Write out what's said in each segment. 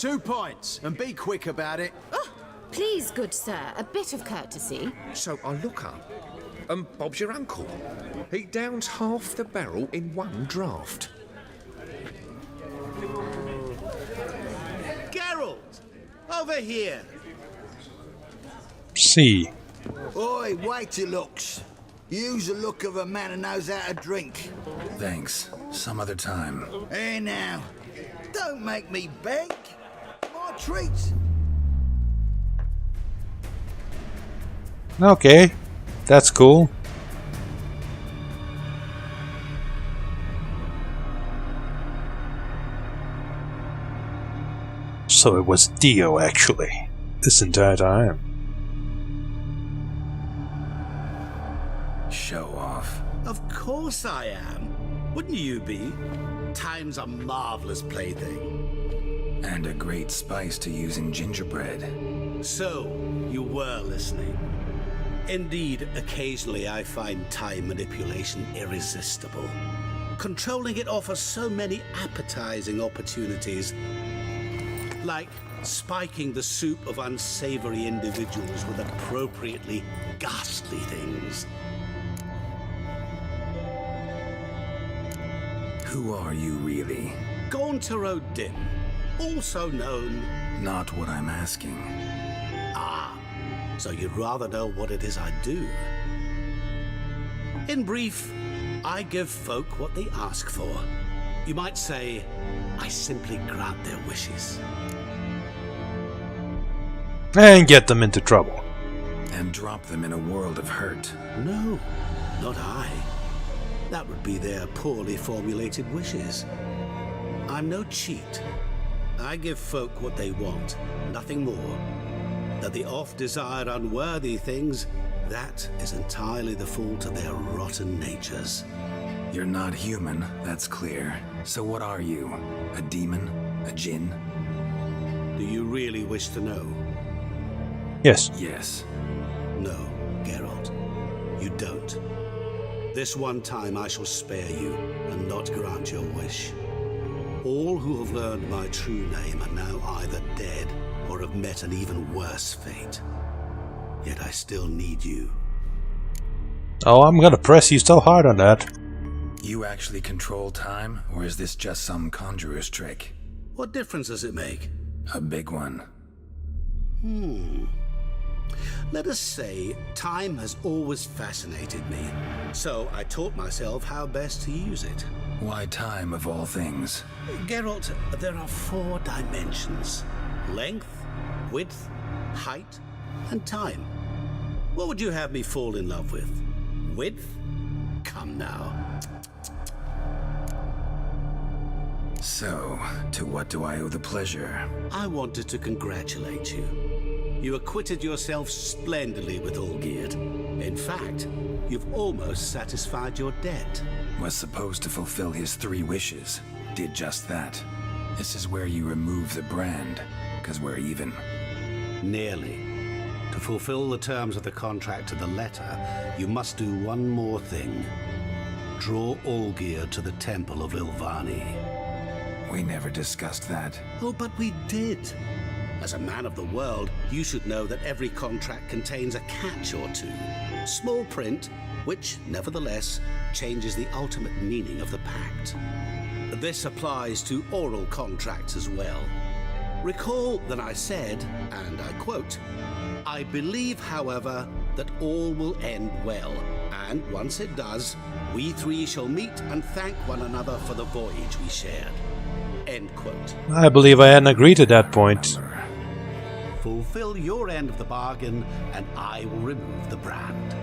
2 points, and be quick about it. Oh, please, good sir, a bit of courtesy. So I look up, and Bob's your uncle. He downs half the barrel in one draft. Geralt! Over here! See. Oi, wait your looks. Use the look of a man who knows how to drink. Thanks. Some other time. Hey now, don't make me beg. My treats. Okay, that's cool. So it was Dio actually, this entire time. Show off. Of course I am. Wouldn't you be? Time's a marvelous plaything. And a great spice to use in gingerbread. So, you were listening. Indeed, occasionally I find time manipulation irresistible. Controlling it offers so many appetizing opportunities, like spiking the soup of unsavory individuals with appropriately ghastly things. Who are you really? Gaunter O'Din, also known... Not what I'm asking. Ah, so you'd rather know what it is I do. In brief, I give folk what they ask for. You might say, I simply grant their wishes. And get them into trouble. And drop them in a world of hurt. No, not I. That would be their poorly formulated wishes. I'm no cheat. I give folk what they want, nothing more. That they oft desire unworthy things, that is entirely the fault of their rotten natures. You're not human, that's clear. So what are you? A demon? A djinn? Do you really wish to know? Yes. Yes. No, Geralt, you don't. This one time I shall spare you and not grant your wish. All who have learned my true name are now either dead or have met an even worse fate. Yet I still need you. Oh, I'm gonna press you so hard on that. You actually control time, or is this just some conjurer's trick? What difference does it make? A big one. Let us say time has always fascinated me, so I taught myself how best to use it. Why time of all things? Geralt, there are 4 dimensions: length, width, height, and time. What would you have me fall in love with? Width? Come now. So, to what do I owe the pleasure? I wanted to congratulate you. You acquitted yourself splendidly with Olgierd. In fact, you've almost satisfied your debt. Was supposed to fulfill his 3 wishes. Did just that. This is where you remove the brand, because we're even. Nearly. To fulfill the terms of the contract to the letter, you must do one more thing. Draw Olgierd to the Temple of Lilvani. We never discussed that. Oh, but we did. As a man of the world, you should know that every contract contains a catch or two. Small print, which, nevertheless, changes the ultimate meaning of the pact. This applies to oral contracts as well. Recall that I said, and I quote, "I believe, however, that all will end well, and once it does, we 3 shall meet and thank one another for the voyage we shared." End quote. I believe I hadn't agreed at that point. Fulfill your end of the bargain, and I will remove the brand.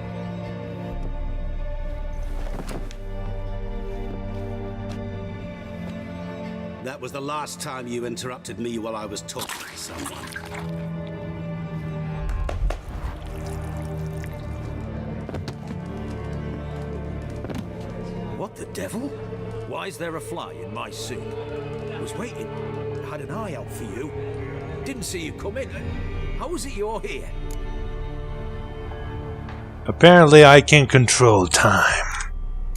That was the last time you interrupted me while I was talking to someone. What the devil? Why is there a fly in my soup? I was waiting. Had an eye out for you. Didn't see you come in. How is it you're here? Apparently I can control time.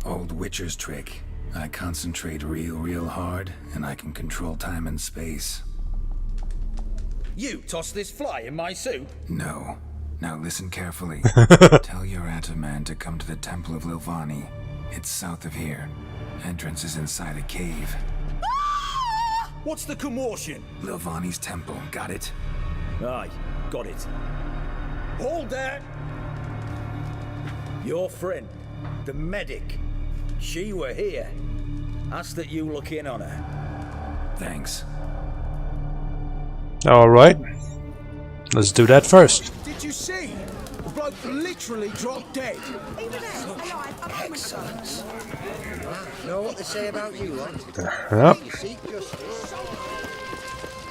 Old Witcher's trick. I concentrate real hard, and I can control time and space. You tossed this fly in my soup? No. Now listen carefully. Tell your Ataman to come to the Temple of Lilvani. It's south of here. Entrance is inside a cave. What's the commotion? Lilvani's temple, got it? Aye, got it. Hold there! Your friend, the medic, she were here. Ask that you look in on her. Thanks. Alright. Let's do that first. Did you see? The bloke literally dropped dead. Excellence. Know what they say about you, lot? Yep. Seek justice.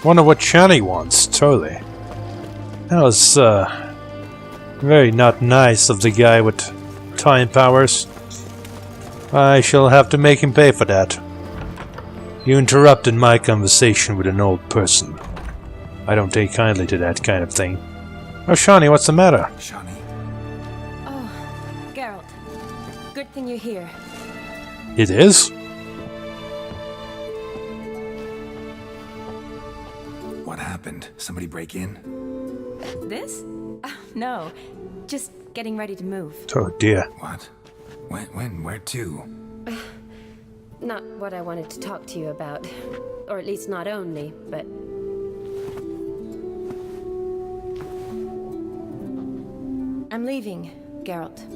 Wonder what Shani wants, totally. That was very not nice of the guy with time powers. I shall have to make him pay for that. You interrupted my conversation with an old person. I don't take kindly to that kind of thing. Oh, Shani, what's the matter? Shani, Oh, Geralt. Good thing you're here. It is? what happened? Somebody break in? This? No. Just getting ready to move. Oh dear. What? When? Where to? Not what I wanted to talk to you about. Or at least not only, but... I'm leaving, Geralt.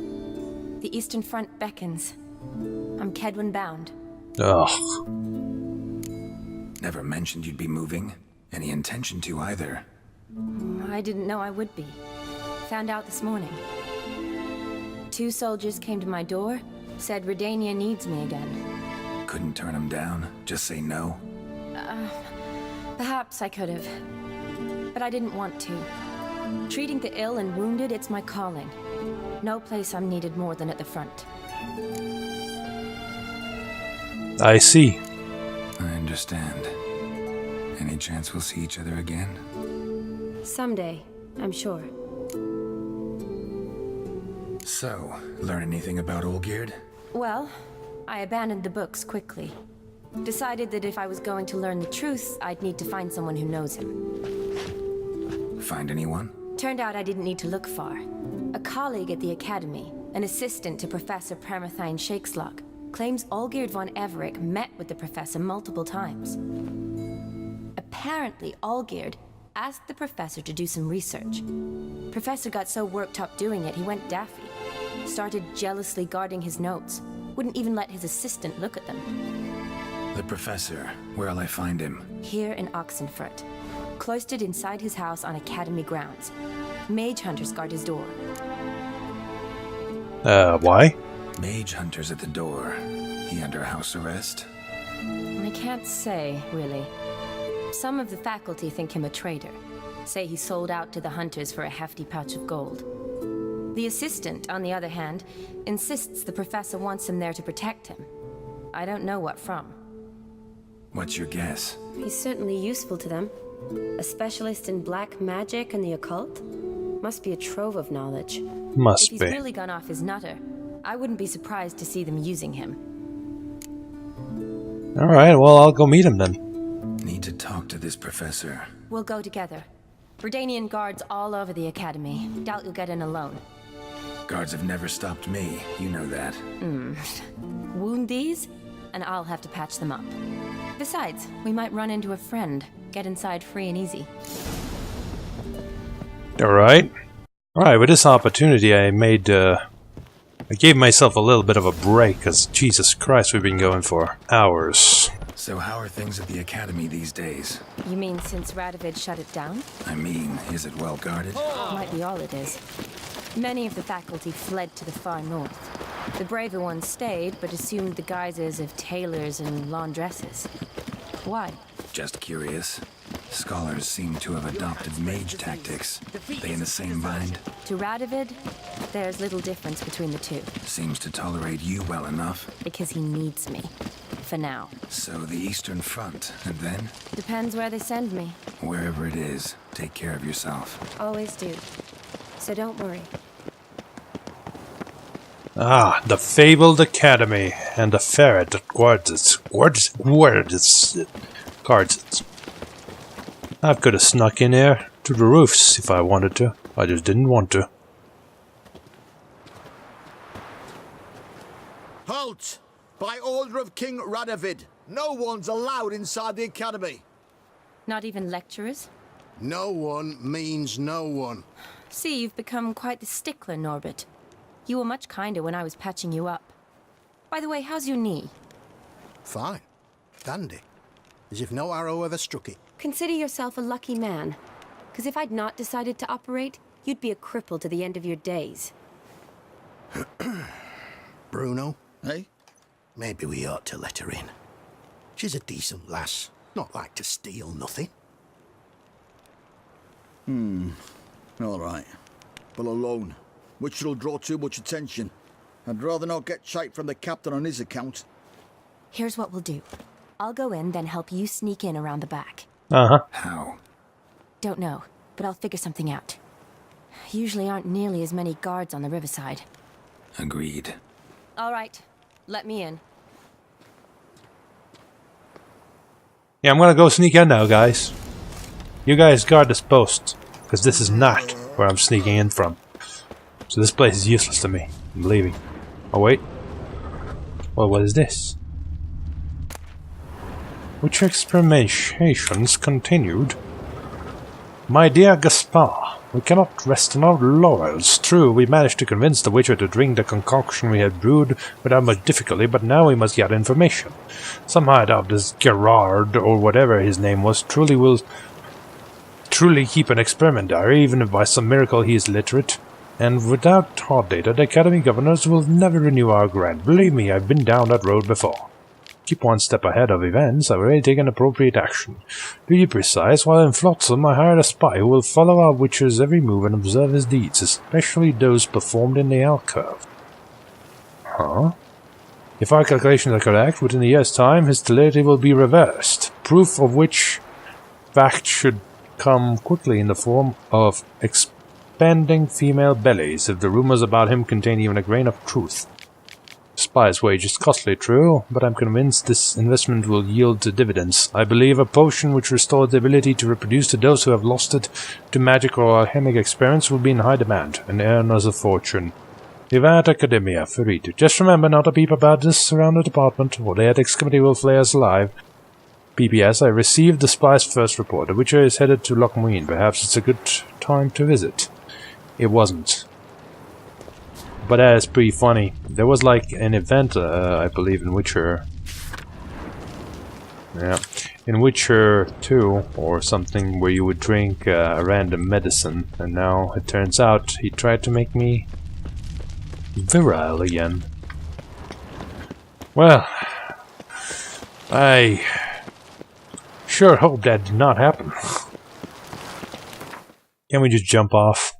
The Eastern Front beckons. I'm Kedwin bound. Ugh. Never mentioned you'd be moving. Any intention to either. I didn't know I would be. Found out this morning. 2 soldiers came to my door, said Redania needs me again. Couldn't turn him down? Just say no? Perhaps I could have. But I didn't want to. Treating the ill and wounded, it's my calling. No place I'm needed more than at the front. I see. I understand. Any chance we'll see each other again? Someday, I'm sure. So, learn anything about Olgierd? Well, I abandoned the books quickly. Decided that if I was going to learn the truth, I'd need to find someone who knows him. Find anyone? Turned out I didn't need to look far. A colleague at the Academy, an assistant to Professor Permathine Shakeslog, claims Olgierd von Everec met with the professor multiple times. Apparently, Olgierd asked the professor to do some research. Professor got so worked up doing it, he went daffy. Started jealously guarding his notes. Wouldn't even let his assistant look at them. The professor. Where'll I find him? Here in Oxenfurt. Cloistered inside his house on Academy grounds. Mage hunters guard his door. Why? Mage hunters at the door. He under house arrest? I can't say, really. Some of the faculty think him a traitor. Say he sold out to the hunters for a hefty pouch of gold. The assistant, on the other hand, insists the professor wants him there to protect him. I don't know what from. What's your guess? He's certainly useful to them. A specialist in black magic and the occult? Must be a trove of knowledge. If Must he's be. really gone off his nutter, I wouldn't be surprised to see them using him. Alright, well, I'll go meet him then. Need to talk to this professor. We'll go together. Redanian guards all over the Academy. Doubt you'll get in alone. Guards have never stopped me, you know that. Wound these, and I'll have to patch them up. Besides, we might run into a friend. Get inside free and easy. Alright. Alright, with this opportunity I made, I gave myself a little bit of a break, because Jesus Christ, we've been going for hours. So how are things at the Academy these days? You mean since Radovid shut it down? I mean, is it well guarded? Might be all it is. Many of the faculty fled to the far north. The braver ones stayed, but assumed the guises of tailors and laundresses. Why? Just curious. Scholars seem to have adopted mage tactics. They in the same bind? To Radovid, there's little difference between the two. Seems to tolerate you well enough. Because he needs me. For now. So the Eastern Front, and then? Depends where they send me. Wherever it is, take care of yourself. Always do. So don't worry. Ah, the fabled Academy, and the ferret that guards it. Guards it. I could have snuck in here to the roofs if I wanted to. I just didn't want to. Halt! By order of King Radovid, no one's allowed inside the academy. Not even lecturers? No one means no one. See, you've become quite the stickler, Norbert. You were much kinder when I was patching you up. By the way, how's your knee? Fine. Dandy. As if no arrow ever struck it. Consider yourself a lucky man. Because if I'd not decided to operate, you'd be a cripple to the end of your days. Bruno? Eh? Maybe we ought to let her in. She's a decent lass. Not like to steal nothing. All right. But alone, which will draw too much attention. I'd rather not get shite from the captain on his account. Here's what we'll do. I'll go in, then help you sneak in around the back. How? Don't know, but I'll figure something out. Usually aren't nearly as many guards on the riverside. Agreed. All right, let me in. Yeah, I'm gonna go sneak in now, guys. You guys guard this post, because this is not where I'm sneaking in from. So this place is useless to me. I'm leaving. Oh wait. Well, what is this? Which experimentations continued? My dear Gaspar, we cannot rest on our laurels. True, we managed to convince the Witcher to drink the concoction we had brewed without much difficulty, but now we must get information. Somehow I doubt this Gerard, or whatever his name was, truly keep an experiment diary, even if by some miracle he is literate. And without hard data, the Academy governors will never renew our grant. Believe me, I've been down that road before. Keep one step ahead of events, I've already taken appropriate action. To be precise, while in Flotsam, I hired a spy who will follow our Witcher's every move and observe his deeds, especially those performed in the alcove. Huh? If our calculations are correct, within a year's time, his sterility will be reversed. Proof of which fact should come quickly in the form of expanding female bellies, if the rumors about him contain even a grain of truth. Spy's wage is costly, true, but I'm convinced this investment will yield dividends. I believe a potion which restores the ability to reproduce to those who have lost it to magic or alchemic experience will be in high demand, and earn us a fortune. Vivat Academia, Ferrito. Just remember not to peep about this around the department, or the ethics committee will flay us alive. PPS, I received the spy's first report. The Witcher is headed to Lochmuin. Perhaps it's a good time to visit. It wasn't. But that is pretty funny. There was like an event, I believe, in Witcher. Yeah, in Witcher 2 or something, where you would drink a random medicine, and now it turns out he tried to make me virile again. Well, I sure hope that did not happen. Can we just jump off?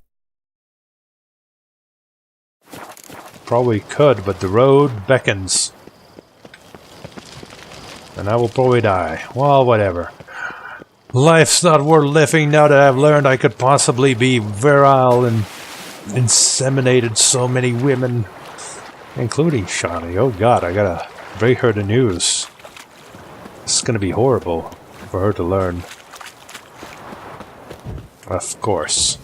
Probably could, but the road beckons. And I will probably die. Well, whatever. Life's not worth living now that I've learned I could possibly be virile and inseminated so many women. Including Shani. Oh god, I gotta bring her the news. This is gonna be horrible for her to learn. Of course.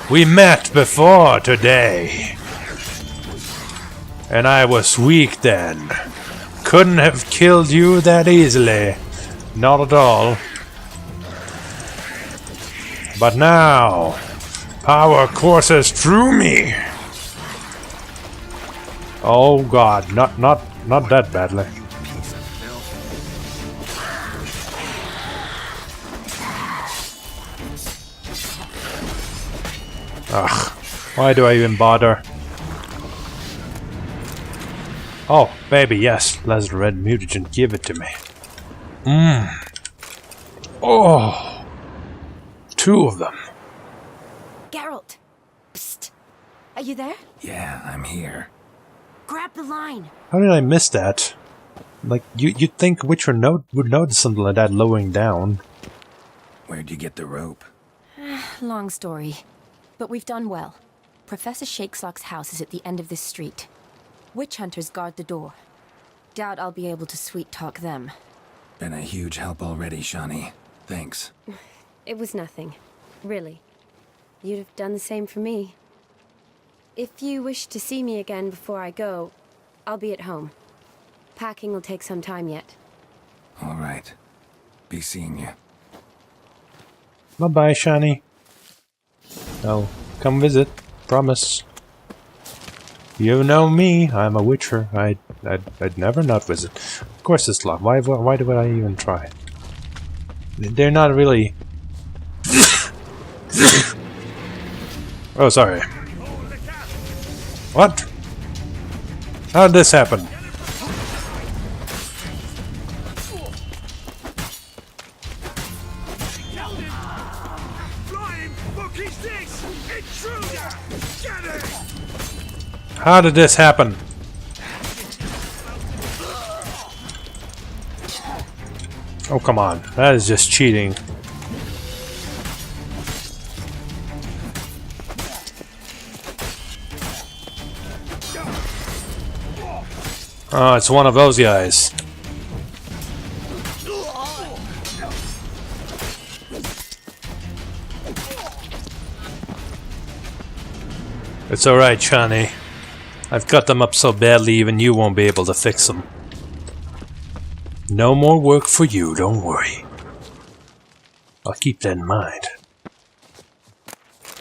We met before today, and I was weak then. Couldn't have killed you that easily. Not at all. But now, power courses through me. Oh god, not that badly. Ugh, why do I even bother? Oh, baby, yes, let's the red mutagen, give it to me. Oh, 2 of them. Geralt! Psst! Are you there? Yeah, I'm here. Grab the line! How did I miss that? Like, you'd think Witcher would notice something like that lowering down. Where'd you get the rope? Long story. But we've done well. Professor Shakesock's house is at the end of this street. Witch hunters guard the door. Doubt I'll be able to sweet-talk them. Been a huge help already, Shani. Thanks. It was nothing. Really. You'd have done the same for me. If you wish to see me again before I go, I'll be at home. Packing will take some time yet. All right. Be seeing you. Bye-bye, Shani. I'll come visit. Promise. You know me. I'm a witcher. I'd never not visit. Of course it's locked. Why do I even try? They're not really... Oh, sorry. What? How did this happen? How did this happen? Oh, come on. That is just cheating. Oh, it's one of those guys. It's alright, Shani. I've cut them up so badly even you won't be able to fix them. No more work for you, don't worry. I'll keep that in mind.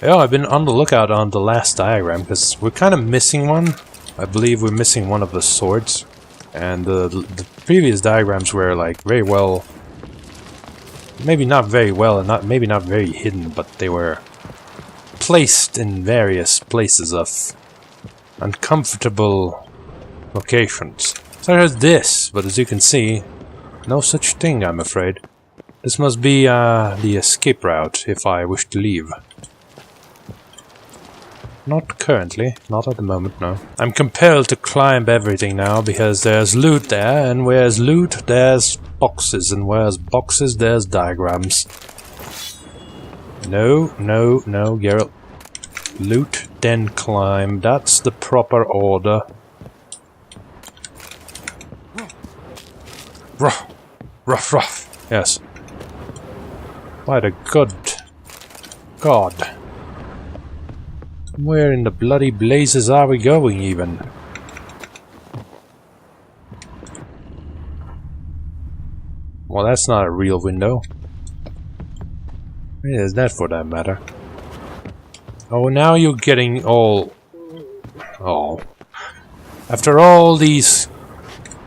Yeah, I've been on the lookout on the last diagram, because we're kind of missing one. I believe we're missing one of the swords. And the previous diagrams were like very well... Maybe not very well, and maybe not very hidden, but they were placed in various places of uncomfortable locations. Such as this, but as you can see, no such thing, I'm afraid. This must be the escape route if I wish to leave. Not currently, not at the moment, no. I'm compelled to climb everything now because there's loot there, and where's loot, there's boxes, and where's boxes, there's diagrams. No, no, no, Geralt. Loot, then climb. That's the proper order. Ruff, ruff, ruff. Yes. By the good God. Where in the bloody blazes are we going, even? Well, that's not a real window. Where is that, for that matter? Oh, now you're getting all... Oh. After all these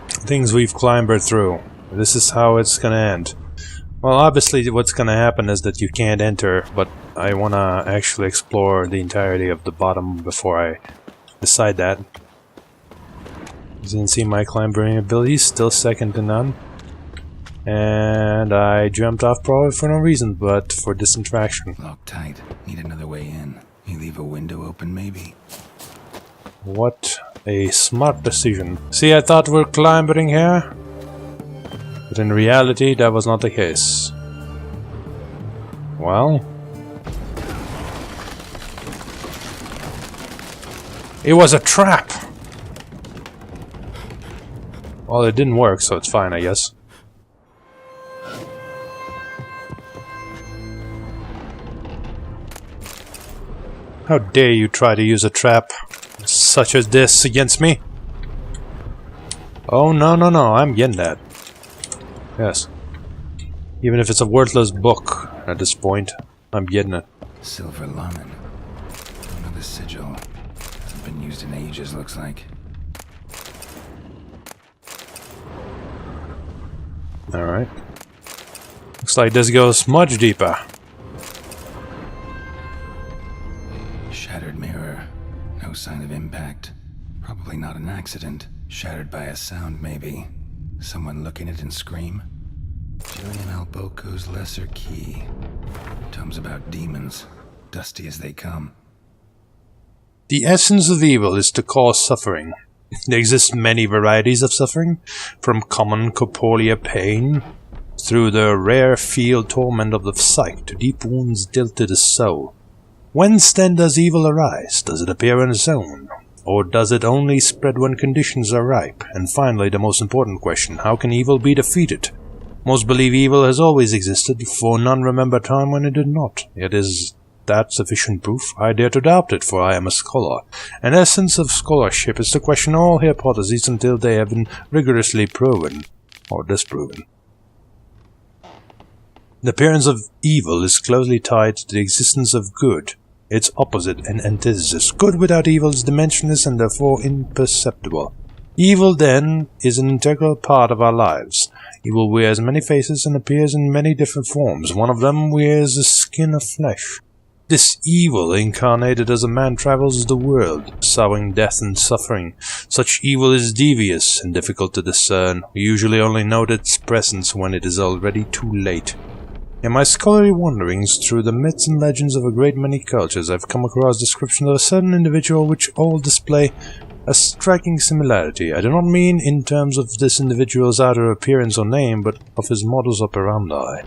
things we've clambered through, this is how it's gonna end. Well, obviously what's gonna happen is that you can't enter, but I wanna actually explore the entirety of the bottom before I decide that. As you can see, my clambering abilities still second to none. And I jumped off probably for no reason, but for this interaction. Locked tight. Need another way in. You leave a window open, maybe? What a smart decision. See, I thought we were clambering here, but in reality that was not the case. Well... It was a trap! Well, it didn't work, so it's fine, I guess. How dare you try to use a trap such as this against me? Oh, no, no, no, I'm getting that. Yes. Even if it's a worthless book at this point, I'm getting it. Silver Laman. Another sigil. Hasn't been used in ages, looks like. Alright. Looks like this goes much deeper. Shattered mirror. No sign of impact. Probably not an accident. Shattered by a sound, maybe. Someone looking at it and scream. Julian Alboco's Lesser Key. Tomes about demons. Dusty as they come. The essence of evil is to cause suffering. There exist many varieties of suffering, from common corporeal pain, through the rare-feel torment of the psyche, to deep wounds dealt to the soul. Whence then does evil arise? Does it appear on its own? Or does it only spread when conditions are ripe? And finally, the most important question, how can evil be defeated? Most believe evil has always existed, for none remember a time when it did not. Yet is that sufficient proof? I dare to doubt it, for I am a scholar. An essence of scholarship is to question all hypotheses until they have been rigorously proven, or disproven. The appearance of evil is closely tied to the existence of good, its opposite and antithesis. Good without evil is dimensionless and therefore imperceptible. Evil, then, is an integral part of our lives. Evil wears many faces and appears in many different forms. One of them wears the skin of flesh. This evil, incarnated as a man, travels the world, sowing death and suffering. Such evil is devious and difficult to discern. We usually only note its presence when it is already too late. In my scholarly wanderings through the myths and legends of a great many cultures, I have come across descriptions of a certain individual which all display a striking similarity. I do not mean in terms of this individual's outer appearance or name, but of his modus operandi.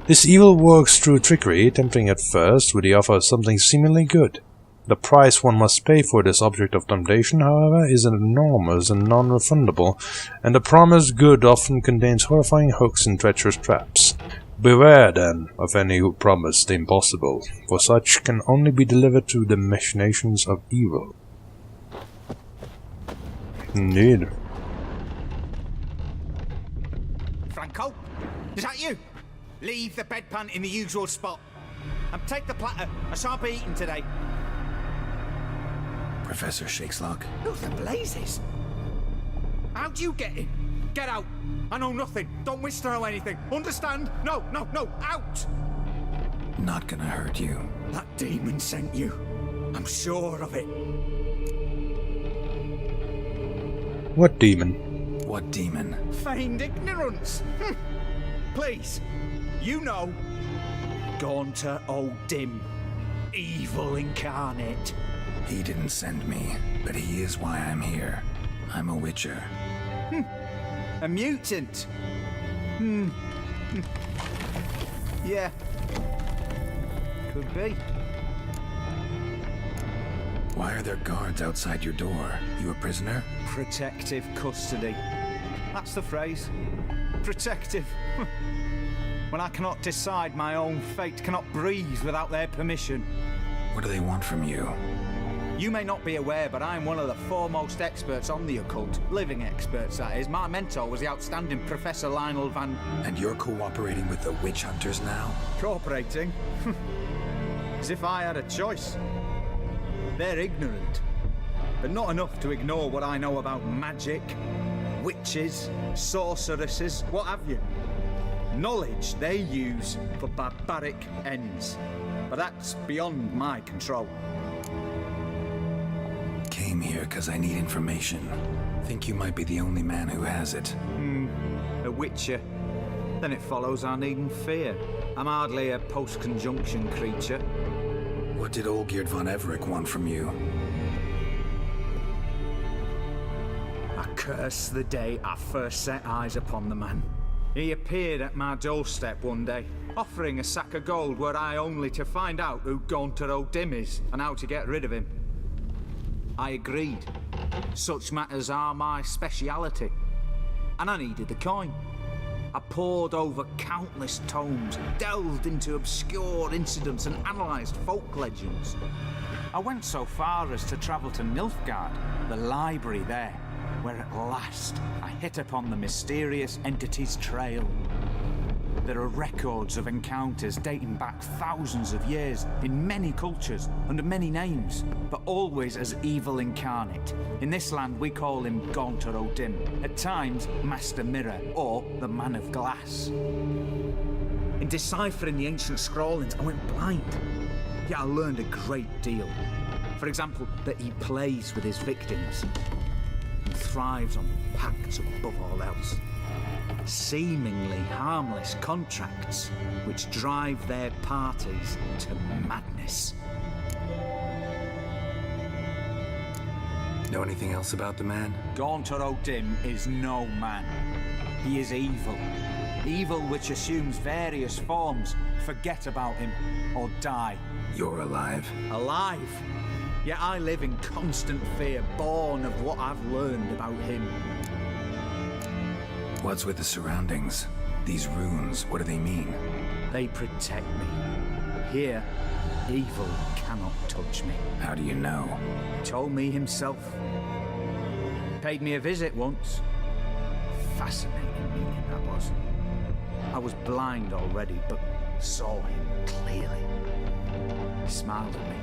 This evil works through trickery, tempting at first with the offer of something seemingly good. The price one must pay for this object of temptation, however, is enormous and non-refundable, and the promised good often contains horrifying hooks and treacherous traps. Beware, then, of any who promise the impossible, for such can only be delivered to the machinations of evil. Indeed. Franco, is that you? Leave the bedpan in the usual spot. And take the platter. I shan't be eating today. Professor Shakeslock. Who the blazes? How'd you get in? Get out. I know nothing. Don't wish to know anything. Understand? No, no, no. Out! Not gonna hurt you. That demon sent you. I'm sure of it. What demon? What demon? Feigned ignorance. Please. You know. Gaunter O'Dim. Evil incarnate. He didn't send me, but he is why I'm here. I'm a witcher. A mutant. Yeah. Could be. Why are there guards outside your door? You a prisoner? Protective custody. That's the phrase. Protective. When I cannot decide my own fate, cannot breathe without their permission. What do they want from you? You may not be aware, but I'm one of the foremost experts on the occult. Living experts, that is. My mentor was the outstanding Professor Lionel Van... And you're cooperating with the witch hunters now? Cooperating? As if I had a choice. They're ignorant, but not enough to ignore what I know about magic, witches, sorceresses, what have you. Knowledge they use for barbaric ends, but that's beyond my control. Came here because I need information. Think you might be the only man who has it. A witcher. Then it follows I needn't fear. I'm hardly a post-conjunction creature. What did Olgierd von Everec want from you? I curse the day I first set eyes upon the man. He appeared at my doorstep one day, offering a sack of gold were I only to find out who Gaunter O'Dim is and how to get rid of him. I agreed. Such matters are my speciality. And I needed the coin. I pored over countless tomes, delved into obscure incidents and analysed folk legends. I went so far as to travel to Nilfgaard, the library there, where at last I hit upon the mysterious entity's trail. There are records of encounters dating back thousands of years in many cultures, under many names, but always as evil incarnate. In this land we call him Gaunter O'Dim, at times Master Mirror, or the Man of Glass. In deciphering the ancient scrawlings, I went blind, yet I learned a great deal. For example, that he plays with his victims and thrives on pacts above all else. Seemingly harmless contracts which drive their parties to madness. Know anything else about the man? Gaunter O'Dim is no man. He is evil. Evil which assumes various forms. Forget about him or die. You're alive. Alive? Yet I live in constant fear, born of what I've learned about him. What's with the surroundings? These runes, what do they mean? They protect me. Here, evil cannot touch me. How do you know? He told me himself. Paid me a visit once. Fascinating meeting that was. I was blind already, but saw him clearly. He smiled at me.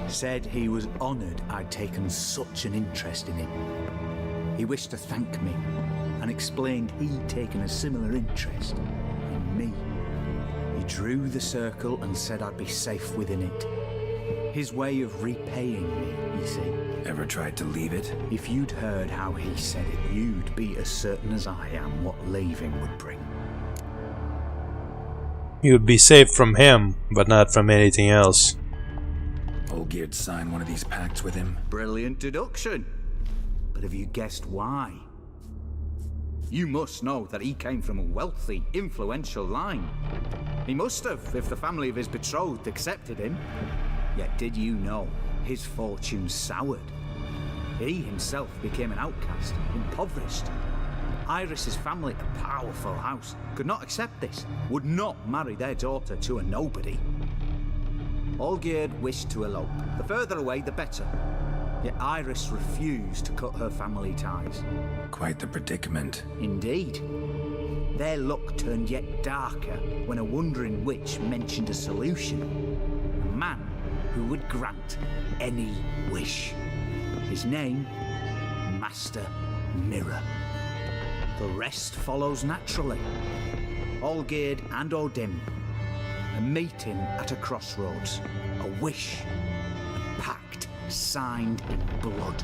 Said he was honoured I'd taken such an interest in him. He wished to thank me and explained he'd taken a similar interest in me. He drew the circle and said I'd be safe within it. His way of repaying me, you see. Ever tried to leave it? If you'd heard how he said it, you'd be as certain as I am what leaving would bring. You'd be safe from him, but not from anything else. Olgierd signed one of these pacts with him? Brilliant deduction. But have you guessed why? You must know that he came from a wealthy, influential line. He must have, if the family of his betrothed accepted him. Yet did you know his fortune soured? He himself became an outcast, impoverished. Iris's family, a powerful house, could not accept this, would not marry their daughter to a nobody. Olgierd wished to elope. The further away, the better. Yet Iris refused to cut her family ties. Quite the predicament. Indeed. Their luck turned yet darker when a wandering witch mentioned a solution. A man who would grant any wish. His name, Master Mirror. The rest follows naturally. Olgierd and Odim, a meeting at a crossroads, a wish, a pact signed in blood,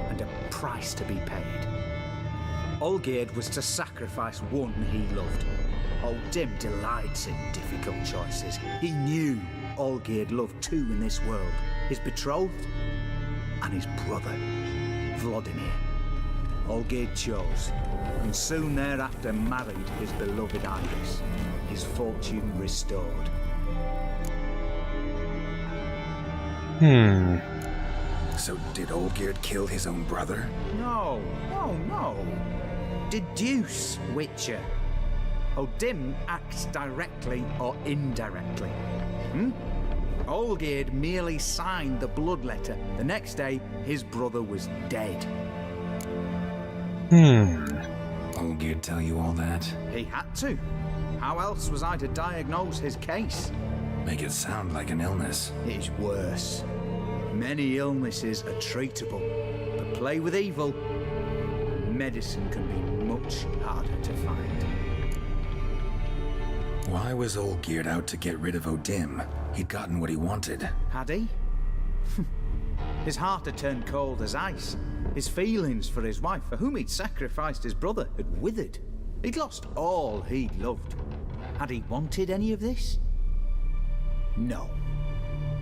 and a price to be paid. Olgierd was to sacrifice one he loved. Odim delights in difficult choices. He knew Olgierd loved two in this world, his betrothed and his brother, Vladimir. Olgierd chose, and soon thereafter married his beloved Iris, his fortune restored. So did Olgierd kill his own brother? No. Deduce, Witcher. Odim acts directly or indirectly. Olgierd merely signed the blood letter. The next day, his brother was dead. Olgierd tell you all that? He had to. How else was I to diagnose his case? Make it sound like an illness. It is worse. Many illnesses are treatable, but play with evil, medicine can be much harder to find. Why was Olgierd out to get rid of Odim? He'd gotten what he wanted. Had he? His heart had turned cold as ice. His feelings for his wife, for whom he'd sacrificed his brother, had withered. He'd lost all he'd loved. Had he wanted any of this? No.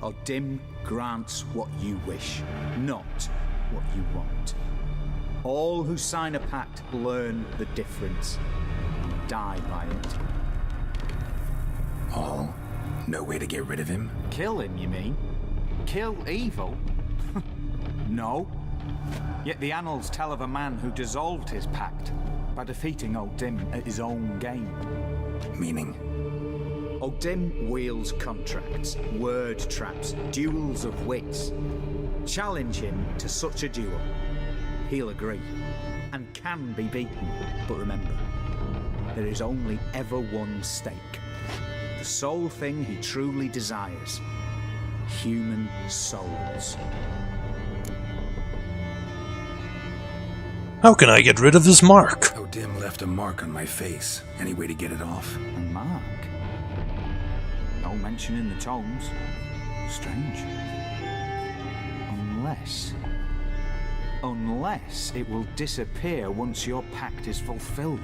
Odim grants what you wish, not what you want. All who sign a pact learn the difference and die by it. All? No way to get rid of him? Kill him, you mean? Kill evil? No. Yet the annals tell of a man who dissolved his pact by defeating Odim at his own game. Meaning? Odim wields contracts, word traps, duels of wits. Challenge him to such a duel. He'll agree, and can be beaten. But remember, there is only ever one stake. The sole thing he truly desires. Human souls. How can I get rid of this mark? Odim left a mark on my face. Any way to get it off? A mark? No mention in the tomes. Strange. Unless it will disappear once your pact is fulfilled.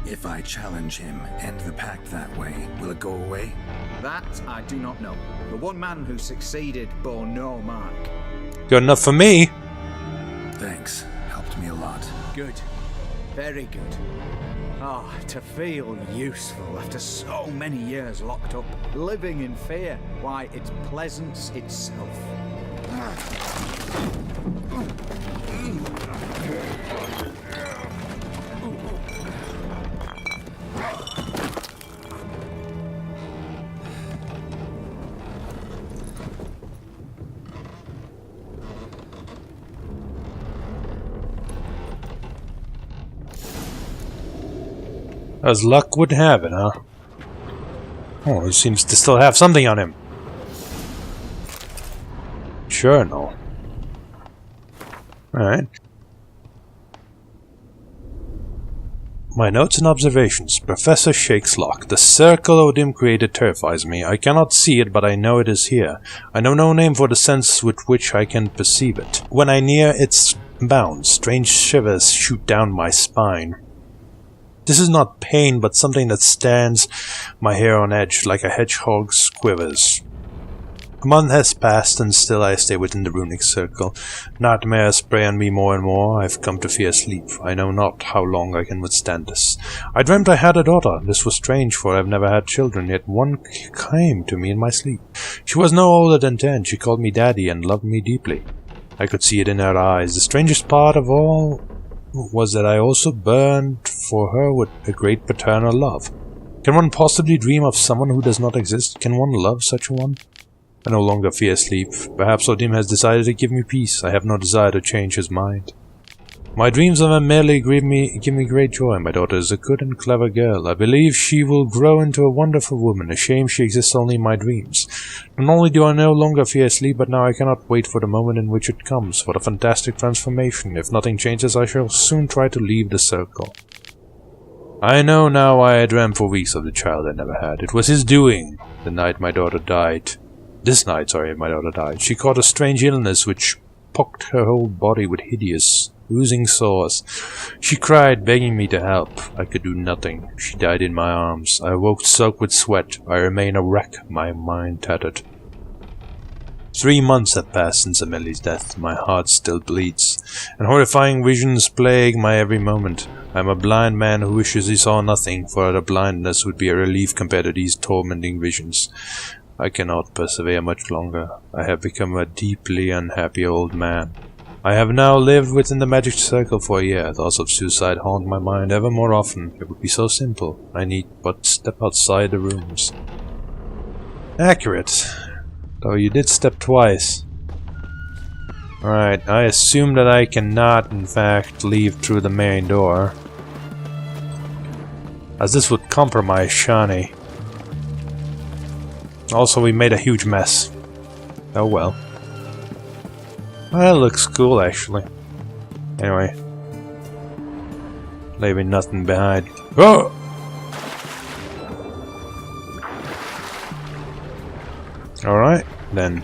If I challenge him, end the pact that way, will it go away? That I do not know. The one man who succeeded bore no mark. Good enough for me. Thanks. Helped me a lot. Good. Very good. Ah, to feel useful after so many years locked up, living in fear. Why, it's pleasance itself. As luck would have it, huh? Oh, he seems to still have something on him. Journal. Alright. My notes and observations. Professor Shake's lock. The circle Odim created terrifies me. I cannot see it, but I know it is here. I know no name for the sense with which I can perceive it. When I near its bounds, strange shivers shoot down my spine. This is not pain, but something that stands my hair on edge, like a hedgehog's quivers. A month has passed, and still I stay within the runic circle. Nightmares prey on me more and more. I've come to fear sleep. I know not how long I can withstand this. I dreamt I had a daughter. This was strange, for I've never had children, yet one came to me in my sleep. She was no older than 10. She called me daddy and loved me deeply. I could see it in her eyes. The strangest part of all was that I also burned for her with a great paternal love. Can one possibly dream of someone who does not exist? Can one love such a one? I no longer fear sleep. Perhaps Odim has decided to give me peace. I have no desire to change his mind. My dreams of her merely give me great joy. My daughter is a good and clever girl. I believe she will grow into a wonderful woman. A shame she exists only in my dreams. Not only do I no longer fear sleep, but now I cannot wait for the moment in which it comes. What a fantastic transformation. If nothing changes, I shall soon try to leave the circle. I know now why I dreamt for weeks of the child I never had. It was his doing. The night my daughter died. This night, my daughter died. She caught a strange illness which pocked her whole body with hideous, oozing sores. She cried, begging me to help. I could do nothing. She died in my arms. I awoke soaked with sweat. I remain a wreck, my mind tattered. 3 months have passed since Amelia's death. My heart still bleeds, and horrifying visions plague my every moment. I am a blind man who wishes he saw nothing, for the blindness would be a relief compared to these tormenting visions. I cannot persevere much longer. I have become a deeply unhappy old man. I have now lived within the magic circle for a year. Thoughts of suicide haunt my mind ever more often. It would be so simple. I need but step outside the rooms. Accurate. Though you did step twice. Alright, I assume that I cannot, in fact, leave through the main door, as this would compromise Shani. Also, we made a huge mess. Oh well. That looks cool, actually. Anyway. Leaving nothing behind. Oh! Alright, then.